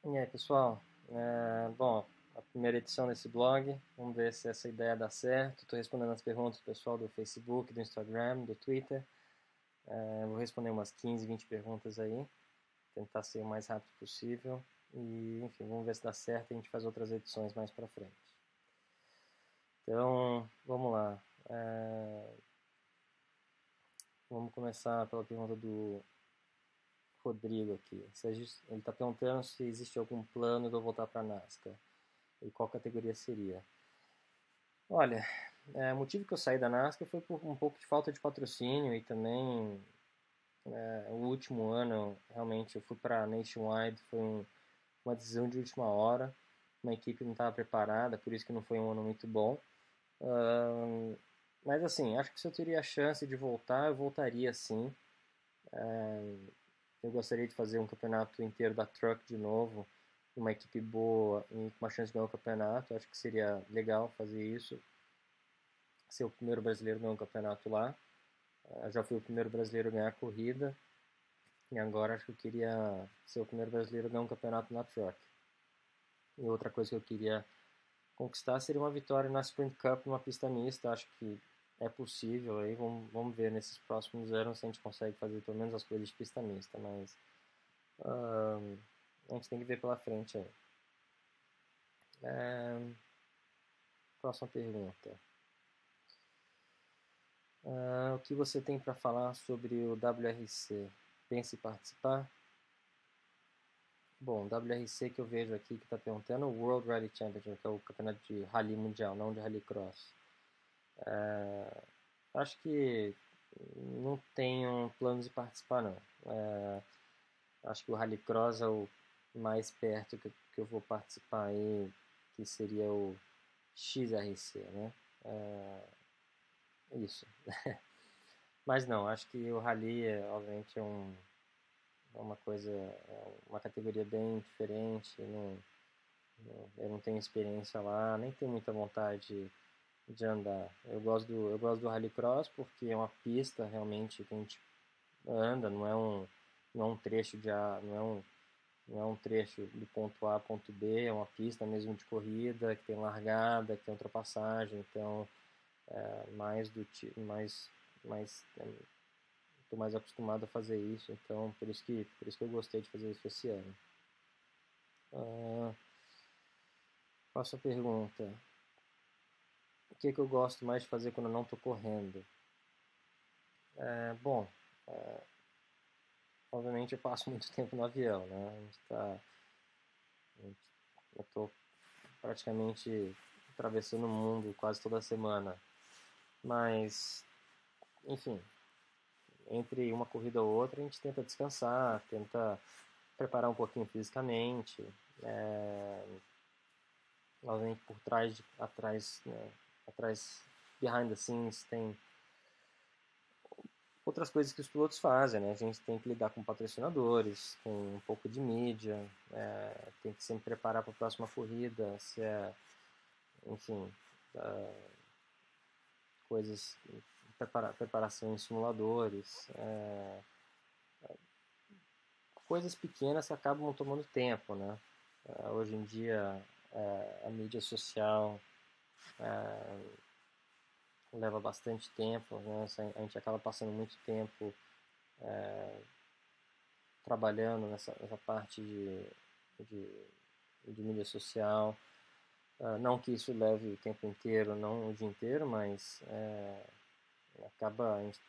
E aí, pessoal? Bom, a primeira edição desse blog, vamos ver se essa ideia dá certo. Estou respondendo as perguntas do pessoal do Facebook, do Instagram, do Twitter. Vou responder umas 15, 20 perguntas aí, tentar ser o mais rápido possível. E, enfim, vamos ver se dá certo e a gente faz outras edições mais pra frente. Então, vamos lá. Vamos começar pela pergunta do Rodrigo aqui. Ele está perguntando se existe algum plano de eu voltar para a NASCAR e qual categoria seria. Olha, o motivo que eu saí da NASCAR foi por um pouco de falta de patrocínio e também o último ano realmente eu fui para Nationwide, foi uma decisão de última hora, uma equipe não estava preparada, por isso que não foi um ano muito bom. Ahn, mas assim, acho que se eu teria a chance de voltar, eu voltaria sim. Eu gostaria de fazer um campeonato inteiro da Truck de novo, uma equipe boa e com uma chance de ganhar o campeonato. Acho que seria legal fazer isso, ser o primeiro brasileiro a ganhar um campeonato lá. Já fui o primeiro brasileiro a ganhar a corrida e agora acho que eu queria ser o primeiro brasileiro a ganhar um campeonato na Truck. E outra coisa que eu queria conquistar seria uma vitória na Sprint Cup numa pista mista. Acho que é possível aí. Vamos ver nesses próximos anos se a gente consegue fazer pelo menos as coisas de pista mista, mas a gente tem que ver pela frente aí. Próxima pergunta. O que você tem para falar sobre o WRC? Pensa em participar? Bom, WRC que eu vejo aqui que está perguntando é o World Rally Championship, que é o campeonato de rally mundial, não de rallycross. Acho que não tenho planos de participar, não. Acho que o rallycross é o mais perto que eu vou participar aí, que seria o XRC, né? Isso. Mas não, acho que o rally, obviamente, é uma coisa, é uma categoria bem diferente. Eu não tenho experiência lá, nem tenho muita vontade de andar. Eu gosto do rallycross porque é uma pista realmente que a gente anda, não é um trecho não é um trecho do ponto A ao ponto B, é uma pista mesmo de corrida, que tem largada, que tem ultrapassagem, então mais do ti- mais estou mais acostumado a fazer isso, então por isso que eu gostei de fazer isso esse ano. Próxima pergunta. O que, é que eu gosto mais de fazer quando eu não estou correndo? Bom, obviamente eu passo muito tempo no avião, né? Eu estou praticamente atravessando o mundo quase toda semana. Mas, enfim, entre uma corrida ou outra a gente tenta descansar, tenta preparar um pouquinho fisicamente. Obviamente por trás, atrás, né, atrás, behind the scenes, tem outras coisas que os pilotos fazem, né? A gente tem que lidar com patrocinadores, com um pouco de mídia, tem que sempre preparar para a próxima corrida, se é, enfim, coisas, preparação em simuladores, coisas pequenas que acabam tomando tempo, né? Hoje em dia, a mídia social leva bastante tempo, né? A gente acaba passando muito tempo trabalhando nessa parte de, de mídia social. Não que isso leve o tempo inteiro, não o dia inteiro, mas acaba a gente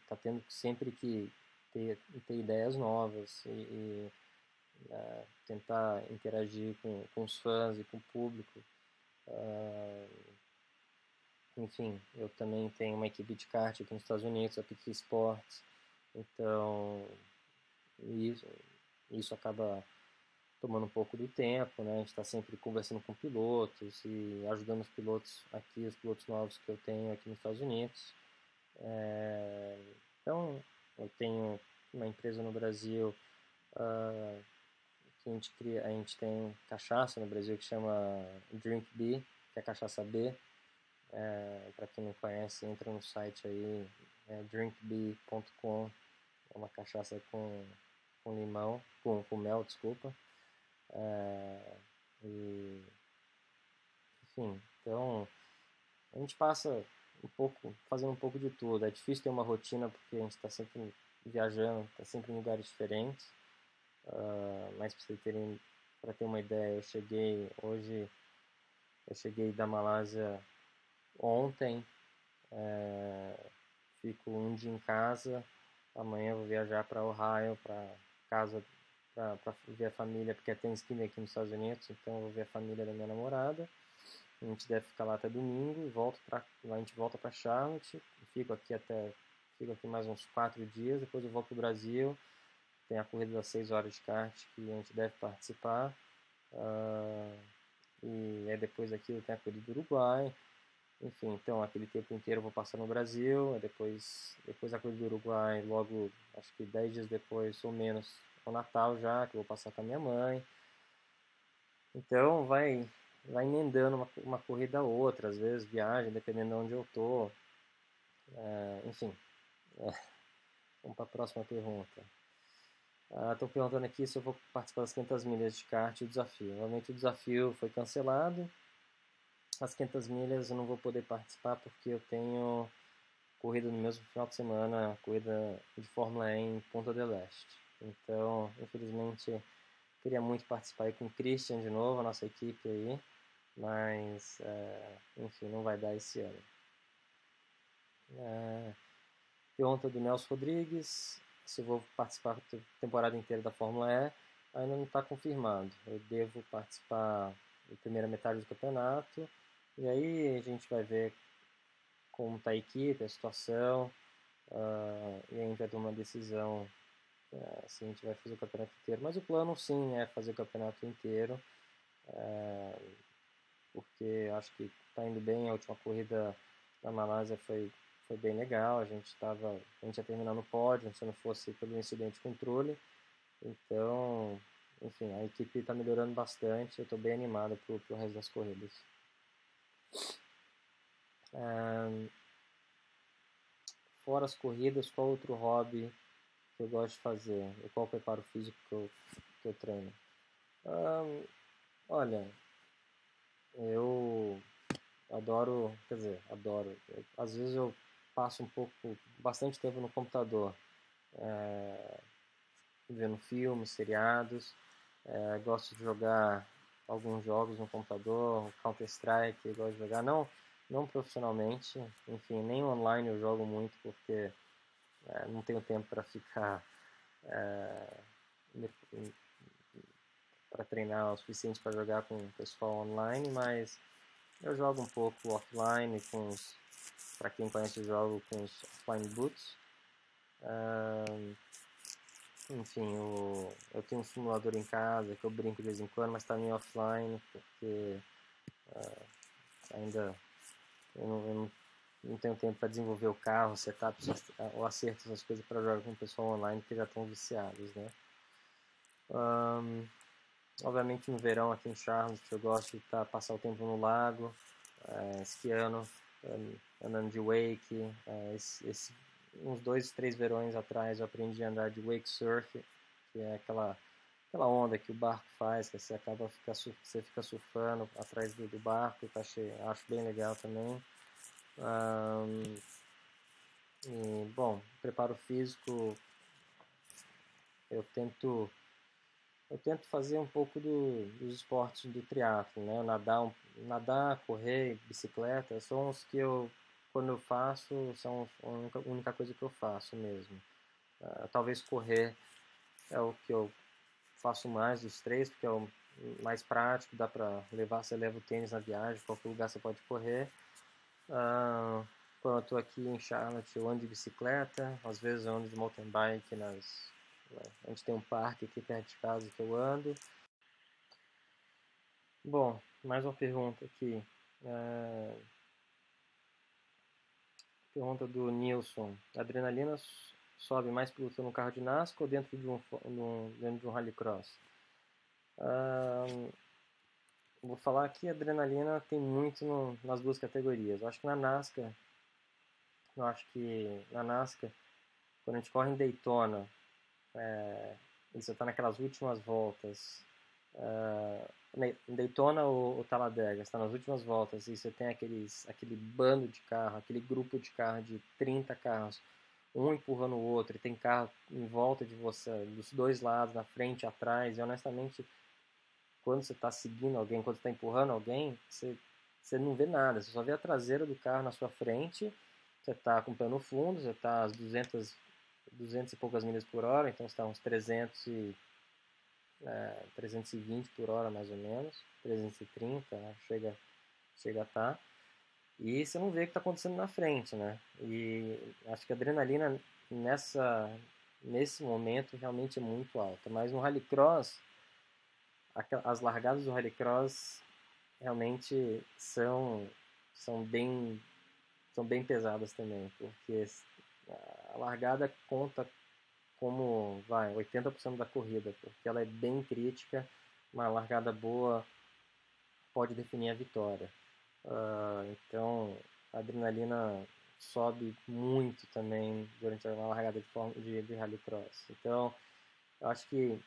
tá tendo sempre que ter ideias novas e tentar interagir com os fãs e com o público. Enfim, eu também tenho uma equipe de kart aqui nos Estados Unidos, a Pique Sports, então isso, isso acaba tomando um pouco do tempo, né? A gente está sempre conversando com pilotos e ajudando os pilotos aqui, os pilotos novos que eu tenho aqui nos Estados Unidos. Então, eu tenho uma empresa no Brasil que a gente tem cachaça no Brasil que chama Drink B, que é cachaça B. Para quem não conhece, entra no site aí, drinkb.com, é uma cachaça com limão, com mel, desculpa. E, enfim, então a gente passa um pouco, fazendo um pouco de tudo. É difícil ter uma rotina porque a gente está sempre viajando, está sempre em lugares diferentes. Mas para ter uma ideia, eu cheguei da Malásia ontem, fico um dia em casa, amanhã eu vou viajar para Ohio, para casa, para ver a família, porque é Thanksgiving aqui nos Estados Unidos, então eu vou ver a família da minha namorada. A gente deve ficar lá até domingo e a gente volta para Charlotte. Fico aqui mais uns 4 dias. Depois eu volto para o Brasil. Tem a corrida das 6 horas de kart que a gente deve participar. E aí depois aqui tem a corrida do Uruguai. Enfim, então aquele tempo inteiro eu vou passar no Brasil. Depois da corrida do Uruguai, logo acho que 10 dias depois ou menos, é o Natal já, que eu vou passar com a minha mãe. Então vai emendando uma corrida a outra, às vezes viagem, dependendo de onde eu tô. Enfim, vamos para a próxima pergunta. Estou perguntando aqui se eu vou participar das 500 milhas de kart e o desafio. Realmente o desafio foi cancelado. As 500 milhas eu não vou poder participar porque eu tenho corrida no mesmo final de semana, corrida de Fórmula E em Ponta del Este. Então, infelizmente, queria muito participar aí com o Christian de novo, a nossa equipe aí, mas, enfim, não vai dar esse ano. Pergunta do Nelson Rodrigues, se eu vou participar da temporada inteira da Fórmula E, ainda não está confirmado. Eu devo participar da primeira metade do campeonato, e aí a gente vai ver como está a equipe, a situação, e a gente vai tomar uma decisão se a gente vai fazer o campeonato inteiro. Mas o plano sim é fazer o campeonato inteiro, porque acho que está indo bem. A última corrida na Malásia foi bem legal. A gente ia terminar no pódio se não fosse pelo incidente de controle. Então, enfim, a equipe está melhorando bastante. Eu estou bem animado pro resto das corridas. Fora as corridas, qual outro hobby que eu gosto de fazer? E qual preparo físico que eu treino? Olha, eu adoro, quer dizer, adoro. Às vezes eu passo bastante tempo no computador, vendo filmes, seriados. Gosto de jogar alguns jogos no computador, Counter-Strike, eu gosto de jogar, não profissionalmente, enfim, nem online eu jogo muito porque não tenho tempo para ficar para treinar o suficiente para jogar com o pessoal online, mas eu jogo um pouco offline para quem conhece o jogo, com os offline boots. Enfim, eu tenho um simulador em casa que eu brinco de vez em quando, mas está meio offline porque ainda eu não tenho tempo para desenvolver o carro, setup, o acerto, essas coisas para jogar com o pessoal online que já estão viciados, né? Obviamente no verão aqui em Charlotte eu gosto de passar o tempo no lago, esquiando, andando de wake. Uns 2, 3 verões atrás eu aprendi a andar de wake surf, que é aquela onda que o barco faz, que você fica surfando atrás do barco, acho bem legal também. E, bom, preparo físico, eu tento fazer um pouco dos esportes do triatlo, né? Nadar, correr, bicicleta, são os que quando eu faço, são a única coisa que eu faço mesmo. Talvez correr é o que eu faço mais dos três, porque é o mais prático, você leva o tênis na viagem, qualquer lugar você pode correr. Quando eu estou aqui em Charlotte, eu ando de bicicleta, às vezes eu ando de mountain bike a gente tem um parque aqui perto de casa que eu ando. Bom, mais uma pergunta aqui. Pergunta do Nilson. A adrenalina sobe mais pilotando um carro de NASCAR ou dentro de um rallycross? Vou falar que a adrenalina tem muito nas duas categorias. Eu acho que na NASCAR, quando a gente corre em Daytona, e você está naquelas últimas voltas, Em Daytona ou Talladega, está nas últimas voltas e você tem aquele bando de carro, aquele grupo de carro de 30 carros, um empurrando o outro, e tem carro em volta de você, dos dois lados, na frente e atrás, e honestamente, quando você está seguindo alguém, quando você está empurrando alguém, você não vê nada, você só vê a traseira do carro na sua frente, você está com o pé no fundo, você está às 200 e poucas milhas por hora, então você está uns 320 por hora mais ou menos, 330, né? Chega a estar. E você não vê o que está acontecendo na frente, né? E acho que a adrenalina nesse momento realmente é muito alta. Mas no Rallycross, as largadas do Rallycross realmente são bem, são bem pesadas também, porque a largada conta como, 80% da corrida, porque ela é bem crítica, uma largada boa pode definir a vitória. Então, a adrenalina sobe muito também durante uma largada de rallycross. Então, eu acho que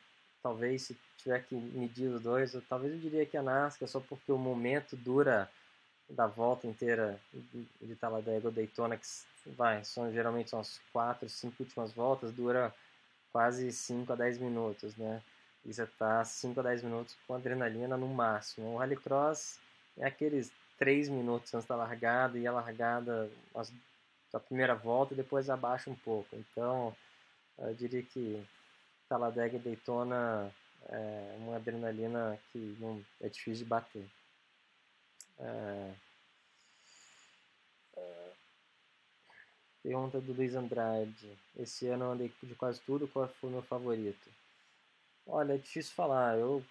talvez se tiver que medir os dois, talvez eu diria que a NASCAR, só porque o momento dura da volta inteira de Talladega ou Daytona, que geralmente são as 4, 5 últimas voltas, dura quase 5 a 10 minutos, né? E você tá 5 a 10 minutos com adrenalina no máximo. O Rallycross é aqueles 3 minutos antes da largada, e a largada a primeira volta e depois abaixa um pouco. Então, eu diria que Talladega e Daytona é uma adrenalina que não, é difícil de bater. Pergunta do Luiz Andrade. Esse ano eu andei de quase tudo, qual foi o meu favorito? Olha, é difícil falar. O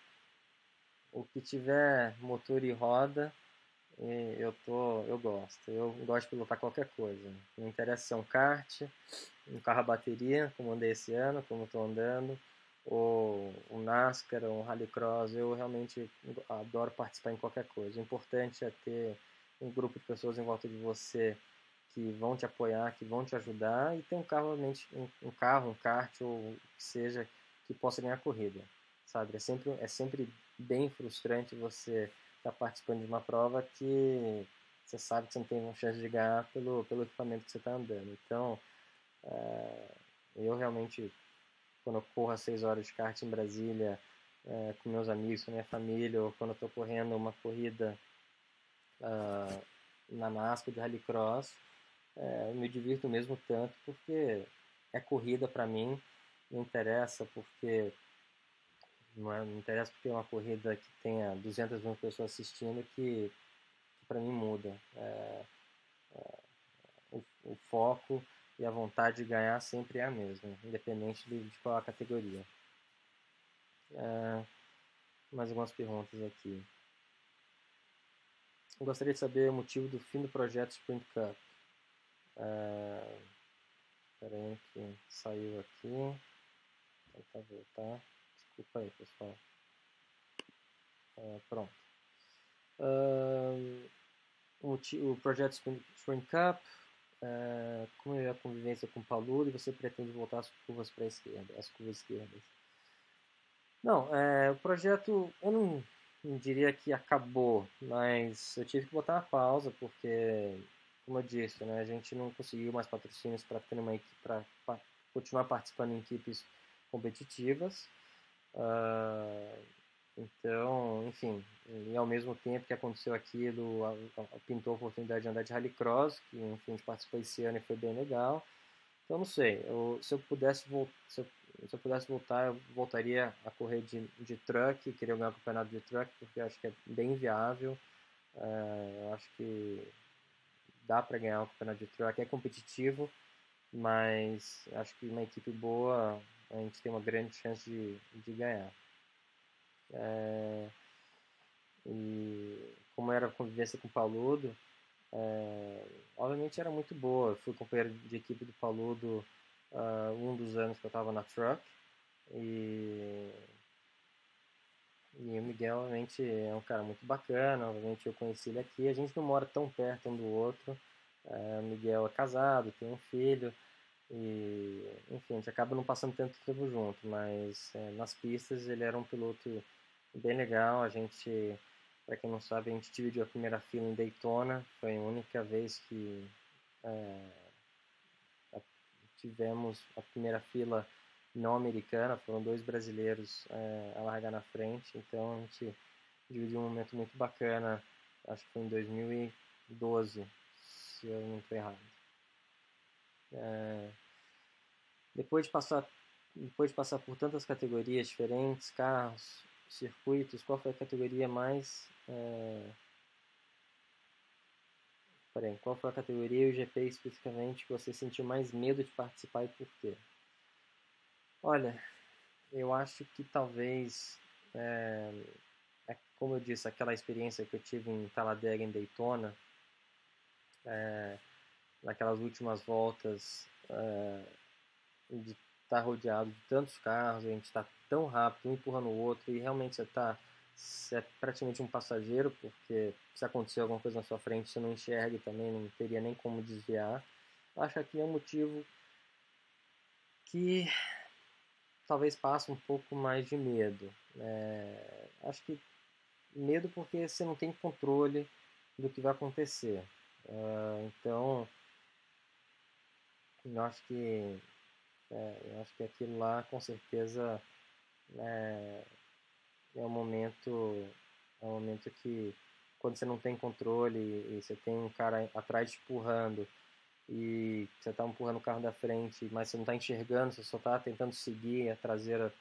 que tiver motor e roda, eu gosto. Eu gosto de pilotar qualquer coisa. Não interessa se é um kart, um carro a bateria, como andei esse ano, como estou andando, ou um NASCAR, ou um Rallycross. Eu realmente adoro participar em qualquer coisa. O importante é ter um grupo de pessoas em volta de você que vão te apoiar, que vão te ajudar, e ter um carro, realmente, um carro, um kart, ou o que seja, que possa ganhar a corrida, sabe? É sempre bem frustrante você estar participando de uma prova que você sabe que você não tem uma chance de ganhar pelo equipamento que você está andando. Então, eu realmente, quando eu corro às 6 horas de kart em Brasília, com meus amigos, com minha família, ou quando eu estou correndo uma corrida na NASCAR de Rallycross, eu me divirto mesmo tanto porque é corrida para mim, não interessa porque não interessa porque é uma corrida que tenha 200 mil pessoas assistindo que para mim muda. O foco e a vontade de ganhar sempre é a mesma, independente de qual a categoria. Mais algumas perguntas aqui. Eu gostaria de saber o motivo do fim do projeto Sprint Cup. Espera aí que saiu aqui. Vou tentar voltar. Desculpa aí, pessoal. Pronto. O projeto Sprint Cup, como é a convivência com o Paludo, e você pretende voltar as curvas para a esquerda, as curvas esquerdas? Não, o projeto eu não diria que acabou, mas eu tive que botar uma pausa porque, como eu disse, né, a gente não conseguiu mais patrocínios para ter uma equipe para continuar participando em equipes competitivas. Então, enfim, e ao mesmo tempo que aconteceu aquilo, pintou a oportunidade de andar de rallycross, que enfim, a gente participou esse ano e foi bem legal. Então, não sei, se eu pudesse voltar, eu voltaria a correr de truck, queria ganhar o campeonato de truck, porque eu acho que é bem viável. Eu acho que dá para ganhar o campeonato de truck, é competitivo, mas acho que uma equipe boa a gente tem uma grande chance de ganhar. E como era a convivência com o Paludo, obviamente era muito boa. Eu fui companheiro de equipe do Paludo um dos anos que eu estava na Truck, e o Miguel, obviamente, é um cara muito bacana. Obviamente, eu conheci ele aqui. A gente não mora tão perto um do outro. O Miguel é casado, tem um filho. E, enfim, a gente acaba não passando tanto tempo junto. Mas nas pistas ele era um piloto bem legal. A gente, para quem não sabe, a gente dividiu a primeira fila em Daytona. Foi a única vez que é, tivemos a primeira fila não americana. Foram dois brasileiros a largar na frente. Então a gente dividiu um momento muito bacana. Acho que foi em 2012, se eu não estou errado. É, depois de passar depois de passar por tantas categorias diferentes, carros, circuitos, qual foi a categoria mais Porém, qual foi a categoria e o GP especificamente que você sentiu mais medo de participar e por quê? Olha, eu acho que talvez, como eu disse, aquela experiência que eu tive em Talladega, em Daytona, naquelas últimas voltas, de estar rodeado de tantos carros, a gente está tão rápido, um empurrando o outro, e realmente você é praticamente um passageiro, porque se acontecer alguma coisa na sua frente, você não enxerga e também não teria nem como desviar. Acho que aqui é um motivo que talvez passe um pouco mais de medo. Acho que medo porque você não tem controle do que vai acontecer. Então, eu acho que aquilo lá com certeza é um momento que quando você não tem controle e você tem um cara atrás te empurrando e você está empurrando o carro da frente, mas você não está enxergando, você só está tentando seguir a traseira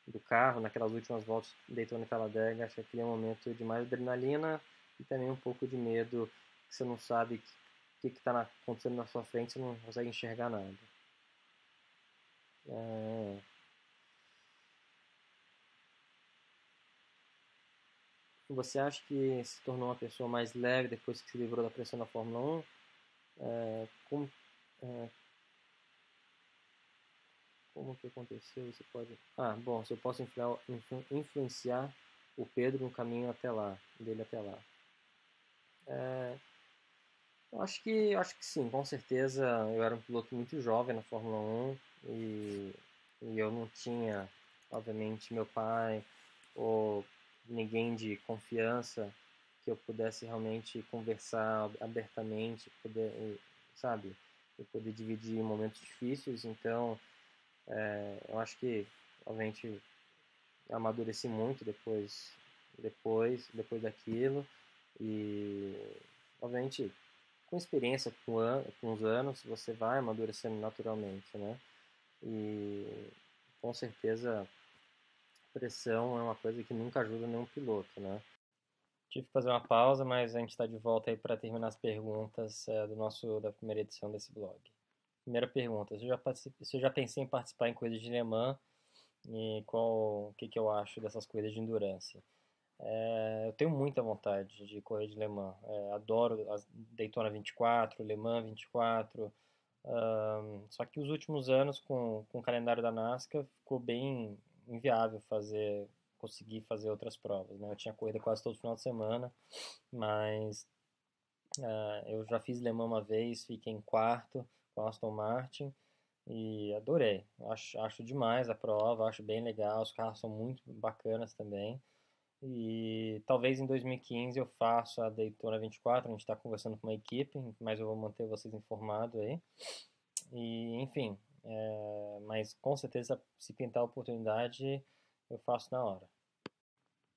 do carro naquelas últimas voltas Daytona e Talladega. Acho que aquele é um momento de mais adrenalina e também um pouco de medo, que você não sabe o que está acontecendo na sua frente, você não consegue enxergar nada. É, você acha que se tornou uma pessoa mais leve depois que se livrou da pressão da Fórmula 1? Como, é, como que aconteceu? Você pode. Ah, bom, se eu posso influenciar o Pedro no caminho até lá, dele até lá. Eu acho que sim, com certeza. Eu era um piloto muito jovem na Fórmula 1 e, e eu não tinha, obviamente, meu pai ou ninguém de confiança que eu pudesse realmente conversar abertamente, sabe, eu poder dividir momentos difíceis. Então, eu acho que, obviamente, eu amadureci muito depois daquilo e, obviamente, com experiência, com os anos, você vai amadurecendo naturalmente, né? E com certeza pressão é uma coisa que nunca ajuda nenhum piloto, né? Tive que fazer uma pausa, mas a gente está de volta aí para terminar as perguntas da primeira edição desse blog. Primeira pergunta: se eu já pensei em participar em corridas de Le Mans e o que eu acho dessas corridas de endurance? Eu tenho muita vontade de correr de Le Mans. Adoro as Daytona 24, Le Mans 24. Só que os últimos anos, com o calendário da NASCAR, ficou bem inviável conseguir fazer outras provas, né? Eu tinha corrida quase todo final de semana, mas eu já fiz Le Mans uma vez, fiquei em quarto com a Aston Martin e adorei. Acho demais a prova, acho bem legal, os carros são muito bacanas também. E talvez em 2015 eu faça a Daytona 24, a gente está conversando com uma equipe, mas eu vou manter vocês informados aí. E, enfim, mas com certeza se pintar a oportunidade eu faço na hora.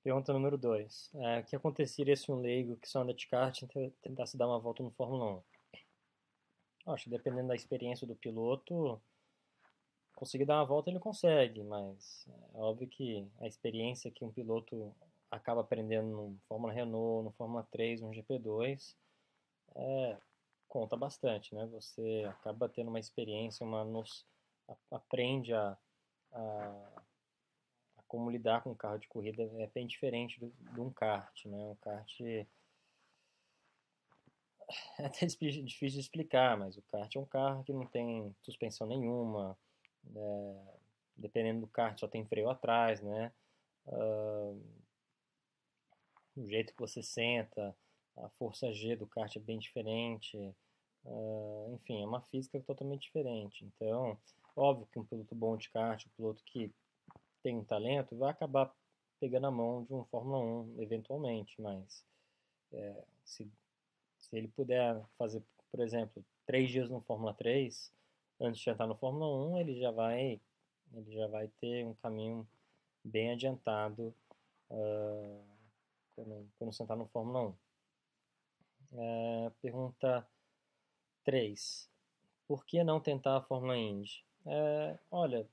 Pergunta número 2. O que aconteceria se um leigo que só anda de kart tentasse dar uma volta no Fórmula 1? Acho que dependendo da experiência do piloto, conseguir dar uma volta ele consegue, mas é óbvio que a experiência que um piloto acaba aprendendo no Fórmula Renault, no Fórmula 3, no GP2, conta bastante, né? Você acaba tendo uma experiência, aprende a, a como lidar com um carro de corrida. É bem diferente de um kart, né? Um kart é até difícil de explicar, mas o kart é um carro que não tem suspensão nenhuma, dependendo do kart só tem freio atrás, né? O jeito que você senta, a força G do kart é bem diferente. Enfim, é uma física totalmente diferente. Então, óbvio que um piloto bom de kart, um piloto que tem um talento, vai acabar pegando a mão de um Fórmula 1 eventualmente, mas se, se ele puder fazer, por exemplo, 3 dias no Fórmula 3 antes de entrar no Fórmula 1, ele já vai ter um caminho bem adiantado uh, quando sentar no Fórmula 1. Pergunta 3. Por que não tentar a Fórmula Indy? Olha,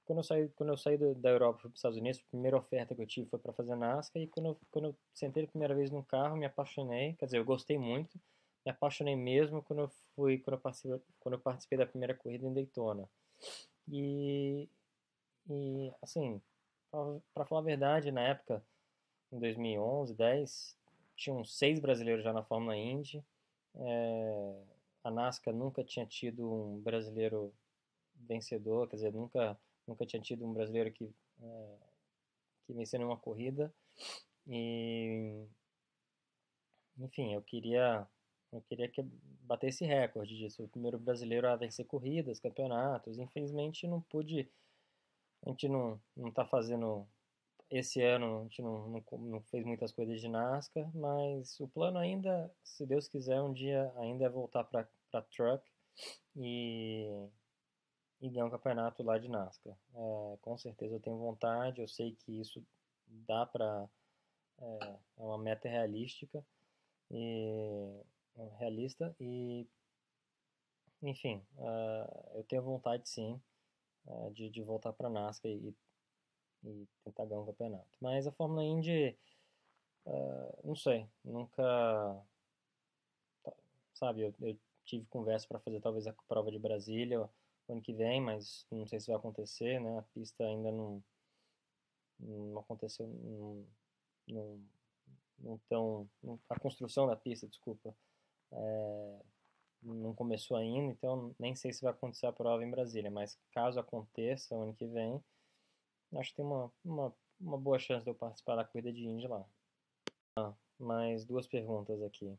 quando eu saí da Europa para os Estados Unidos, a primeira oferta que eu tive foi para fazer NASCAR, e quando eu sentei a primeira vez no carro, me apaixonei, quer dizer, eu gostei muito, me apaixonei mesmo quando eu participei da primeira corrida em Daytona. E, assim, para falar a verdade, na época, em 2011, 10, tinham 6 brasileiros já na Fórmula Indy. É, a NASCAR nunca tinha tido um brasileiro vencedor, quer dizer, nunca tinha tido um brasileiro que venceu numa corrida. E, enfim, eu queria que batesse recorde disso, o primeiro brasileiro a vencer corridas, campeonatos. Infelizmente não pude, a gente não está fazendo esse ano, a gente não fez muitas coisas de NASCAR, mas o plano ainda, se Deus quiser, um dia ainda é voltar para Truck e, e ganhar um campeonato lá de NASCAR. Com certeza eu tenho vontade, eu sei que isso dá para, é uma meta realística e realista e, enfim, eu tenho vontade sim, de voltar para NASCAR e tentar ganhar um campeonato. Mas a Fórmula Indy, não sei, nunca, sabe, eu tive conversa para fazer talvez a prova de Brasília o ano que vem, mas não sei se vai acontecer, né? A pista ainda não aconteceu, não, não tão, a construção da pista, desculpa, não começou ainda, então nem sei se vai acontecer a prova em Brasília, mas caso aconteça o ano que vem, acho que tem uma boa chance de eu participar da corrida de Indy lá. Mais duas perguntas aqui.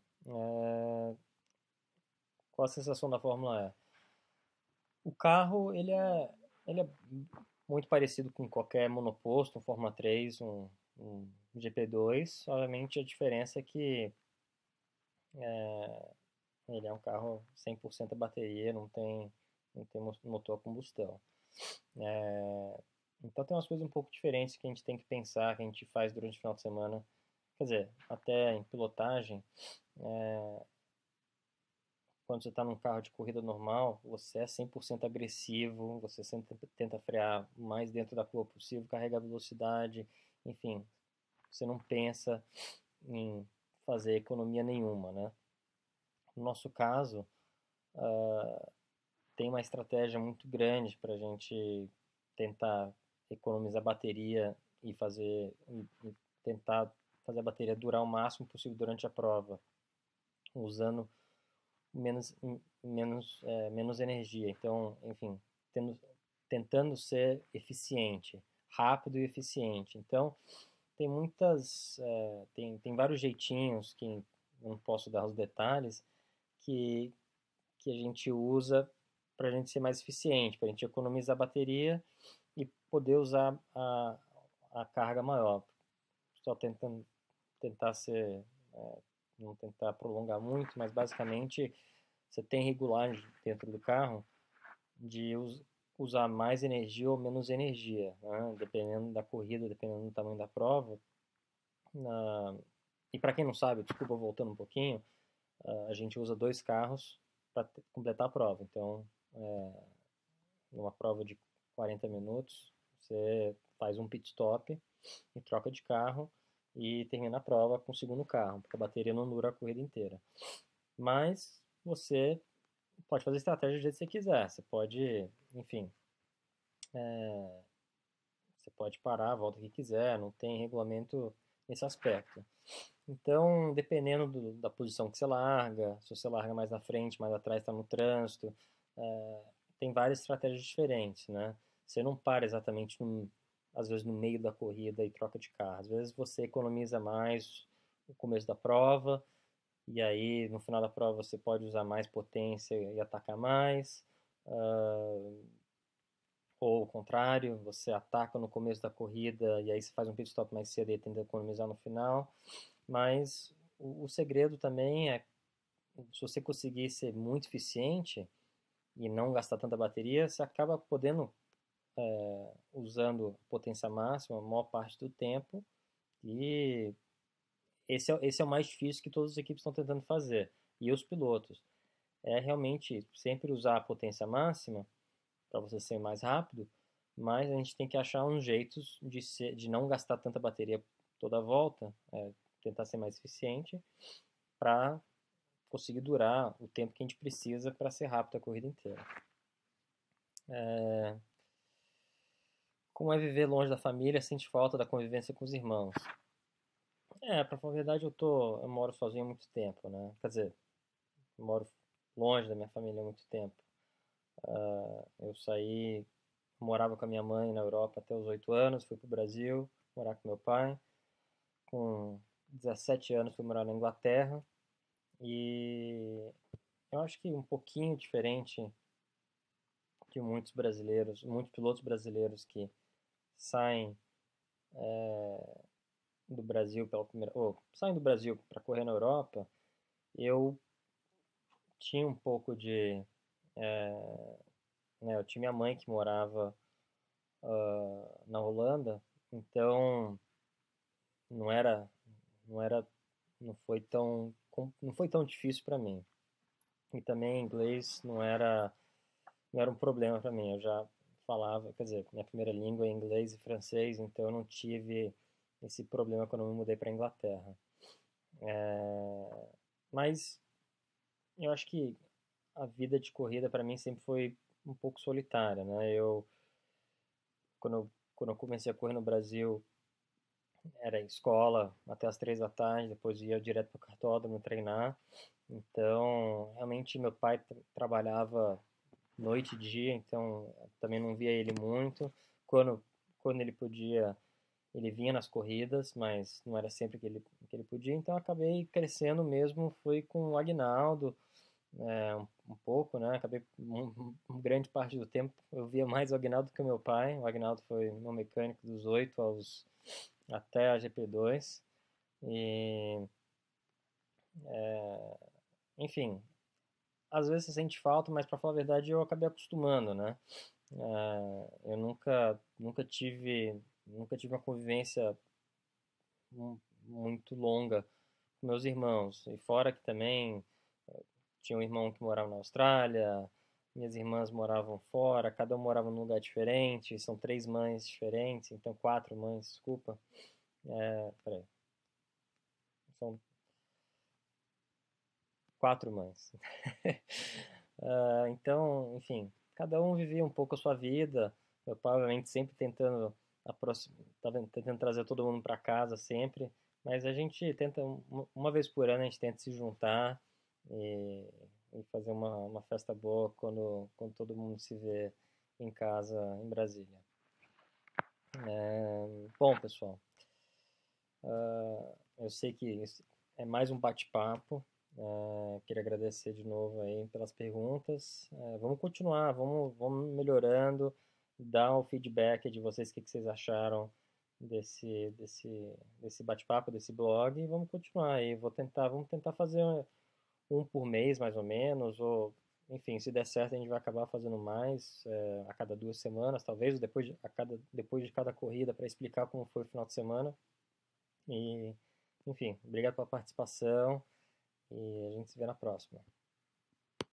Qual a sensação da Fórmula E? O carro, ele é muito parecido com qualquer monoposto, um Fórmula 3, um GP2. Obviamente a diferença é que ele é um carro 100% a bateria, não tem motor a combustão. Então tem umas coisas um pouco diferentes que a gente tem que pensar, que a gente faz durante o final de semana. Quer dizer, até em pilotagem, quando você está num carro de corrida normal, você é 100% agressivo, você sempre tenta frear o mais dentro da curva possível, carrega a velocidade, enfim, você não pensa em fazer economia nenhuma, né? No nosso caso, tem uma estratégia muito grande para a gente tentar economizar bateria e tentar fazer a bateria durar o máximo possível durante a prova, usando menos energia. Então, enfim, tentando ser eficiente, rápido e eficiente. Então, tem vários jeitinhos que eu não posso dar os detalhes que a gente usa para a gente ser mais eficiente, para a gente economizar a bateria e poder usar a carga maior. Só tentar ser, não tentar prolongar muito, mas basicamente você tem regulagem dentro do carro de usar mais energia ou menos energia, né? Dependendo da corrida, dependendo do tamanho da prova. E para quem não sabe, desculpa voltando um pouquinho, a gente usa 2 carros para completar a prova. Então, numa prova de 40 minutos, você faz um pit stop e troca de carro e termina a prova com o segundo carro, porque a bateria não dura a corrida inteira. Mas você pode fazer estratégia do jeito que você quiser. Você pode, enfim, você pode parar a volta que quiser, não tem regulamento nesse aspecto. Então, dependendo da posição que você larga, se você larga mais na frente, mais atrás, está no trânsito, tem várias estratégias diferentes, né? Você não para exatamente, às vezes, no meio da corrida e troca de carro. Às vezes você economiza mais no começo da prova, e aí no final da prova você pode usar mais potência e atacar mais. Ou o contrário, você ataca no começo da corrida e aí você faz um pit stop mais cedo e tenta economizar no final. Mas o segredo também é, se você conseguir ser muito eficiente e não gastar tanta bateria, você acaba podendo usando potência máxima a maior parte do tempo e esse é o mais difícil que todas as equipes estão tentando fazer. E os pilotos. É realmente sempre usar a potência máxima para você ser mais rápido, mas a gente tem que achar uns jeitos de não gastar tanta bateria toda a volta, tentar ser mais eficiente para conseguir durar o tempo que a gente precisa para ser rápido a corrida inteira. Como é viver longe da família, sente falta da convivência com os irmãos? Pra falar a verdade, eu moro sozinho há muito tempo, né? Quer dizer, eu moro longe da minha família há muito tempo. Eu saí, morava com a minha mãe na Europa até os 8 anos, fui para o Brasil morar com meu pai. Com 17 anos fui morar na Inglaterra e eu acho que um pouquinho diferente de muitos brasileiros, muitos pilotos brasileiros que saem do Brasil pela primeira, ou saem do Brasil para correr na Europa, eu tinha um pouco de, né, eu tinha minha mãe que morava na Holanda, então não era, não era, não foi tão difícil para mim. E também inglês não era um problema para mim. Eu já falava, quer dizer, minha primeira língua é inglês e francês, então eu não tive esse problema quando eu me mudei para a Inglaterra. Mas eu acho que a vida de corrida para mim sempre foi um pouco solitária, né? Quando eu comecei a correr no Brasil, era escola até as 3 da tarde, depois ia direto para o cartódromo treinar. Então, realmente meu pai trabalhava noite e dia, então também não via ele muito. Quando, quando ele podia, ele vinha nas corridas, mas não era sempre que ele podia, então eu acabei crescendo mesmo, foi com o Agnaldo, um pouco, né? Acabei, grande parte do tempo, eu via mais o Agnaldo que o meu pai. O Agnaldo foi meu mecânico dos 8 até a GP2. E, enfim, às vezes você sente falta, mas para falar a verdade eu acabei acostumando, né? Eu nunca tive uma convivência muito longa com meus irmãos. E fora que também tinha um irmão que morava na Austrália, minhas irmãs moravam fora, cada um morava num lugar diferente, são 3 mães diferentes, então 4 mães, desculpa. Peraí, são 4 mães. Então, enfim, cada um vivia um pouco a sua vida. Meu pai, obviamente, sempre tentando trazer todo mundo para casa sempre, mas a gente tenta, uma vez por ano, a gente tenta se juntar e, e fazer uma festa boa quando todo mundo se vê em casa em Brasília. Bom, pessoal, eu sei que isso é mais um bate-papo. Queria agradecer de novo aí pelas perguntas. Vamos continuar, vamos melhorando, dar o feedback de vocês, o que vocês acharam desse bate-papo, desse blog, e vamos continuar aí. Vamos tentar fazer um por mês, mais ou menos, ou, enfim, se der certo, a gente vai acabar fazendo mais, a cada 2 semanas, talvez, ou depois de cada corrida, para explicar como foi o final de semana. E, enfim, obrigado pela participação e a gente se vê na próxima.